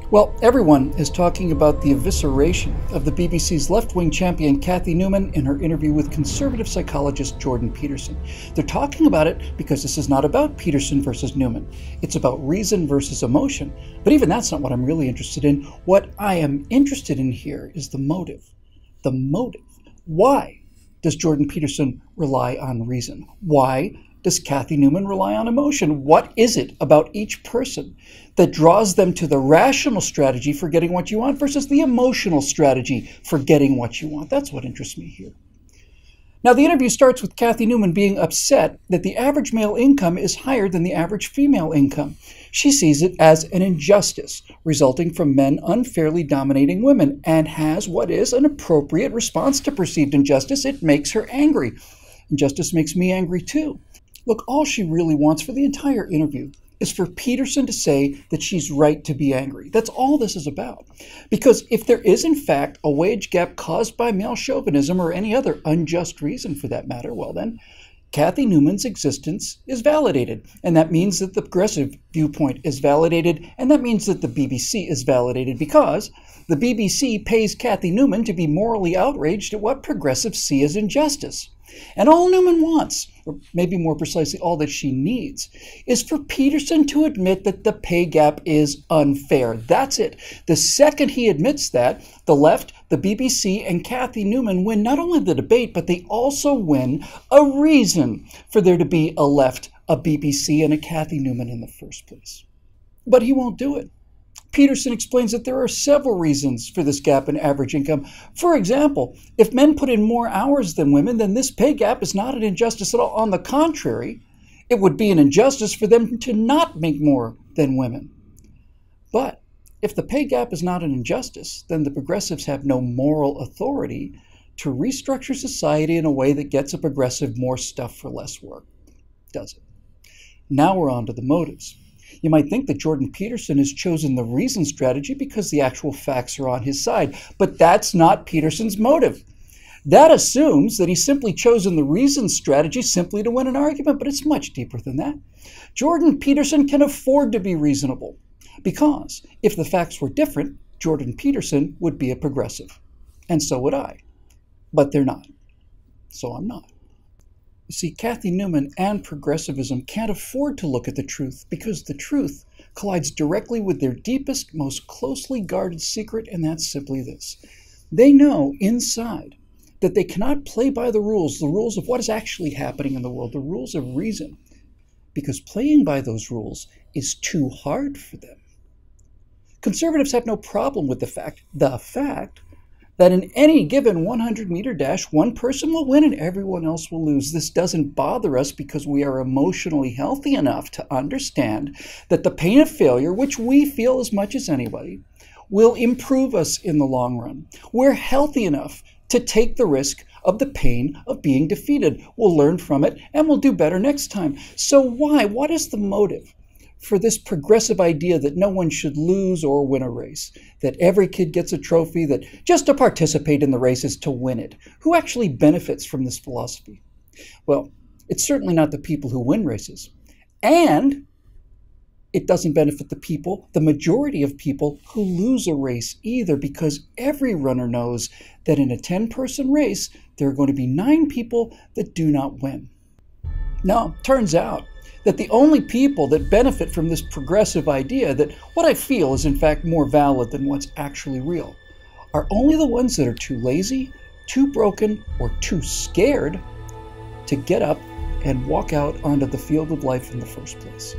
Well, everyone is talking about the evisceration of the BBC's left-wing champion Cathy Newman in her interview with conservative psychologist Jordan Peterson. They're talking about it because this is not about Peterson versus Newman. It's about reason versus emotion. But even that's not what I'm really interested in. What I am interested in here is the motive. The motive. Why does Jordan Peterson rely on reason? Why does Cathy Newman rely on emotion? What is it about each person that draws them to the rational strategy for getting what you want versus the emotional strategy for getting what you want? That's what interests me here. Now, the interview starts with Cathy Newman being upset that the average male income is higher than the average female income. She sees it as an injustice resulting from men unfairly dominating women and has what is an appropriate response to perceived injustice. It makes her angry. Injustice makes me angry too. Look, all she really wants for the entire interview is for Peterson to say that she's right to be angry. That's all this is about. Because if there is, in fact, a wage gap caused by male chauvinism or any other unjust reason for that matter, well then, Cathy Newman's existence is validated. And that means that the progressive viewpoint is validated, and that means that the BBC is validated because the BBC pays Cathy Newman to be morally outraged at what progressives see as injustice. And all Newman wants, or maybe more precisely all that she needs, is for Peterson to admit that the pay gap is unfair. That's it. The second he admits that, the left, the BBC, and Cathy Newman win not only the debate, but they also win a reason for there to be a left, a BBC, and a Cathy Newman in the first place. But he won't do it. Peterson explains that there are several reasons for this gap in average income. For example, if men put in more hours than women, then this pay gap is not an injustice at all. On the contrary, it would be an injustice for them to not make more than women. But if the pay gap is not an injustice, then the progressives have no moral authority to restructure society in a way that gets a progressive more stuff for less work, does it? Now we're on to the motives. You might think that Jordan Peterson has chosen the reason strategy because the actual facts are on his side, but that's not Peterson's motive. That assumes that he's simply chosen the reason strategy simply to win an argument, but it's much deeper than that. Jordan Peterson can afford to be reasonable because if the facts were different, Jordan Peterson would be a progressive, and so would I. But they're not, so I'm not. You see, Cathy Newman and progressivism can't afford to look at the truth because the truth collides directly with their deepest, most closely guarded secret, and that's simply this. They know inside that they cannot play by the rules of what is actually happening in the world, the rules of reason, because playing by those rules is too hard for them. Conservatives have no problem with the fact that in any given 100-meter dash, one person will win and everyone else will lose. This doesn't bother us because we are emotionally healthy enough to understand that the pain of failure, which we feel as much as anybody, will improve us in the long run. We're healthy enough to take the risk of the pain of being defeated. We'll learn from it and we'll do better next time. So why? What is the motive for this progressive idea that no one should lose or win a race, that every kid gets a trophy, that just to participate in the race is to win it? Who actually benefits from this philosophy? Well, it's certainly not the people who win races. And it doesn't benefit the people, the majority of people who lose a race either, because every runner knows that in a 10-person race, there are going to be 9 people that do not win. Now, turns out that the only people that benefit from this progressive idea, that what I feel is in fact more valid than what's actually real, are only the ones that are too lazy, too broken, or too scared to get up and walk out onto the field of life in the first place.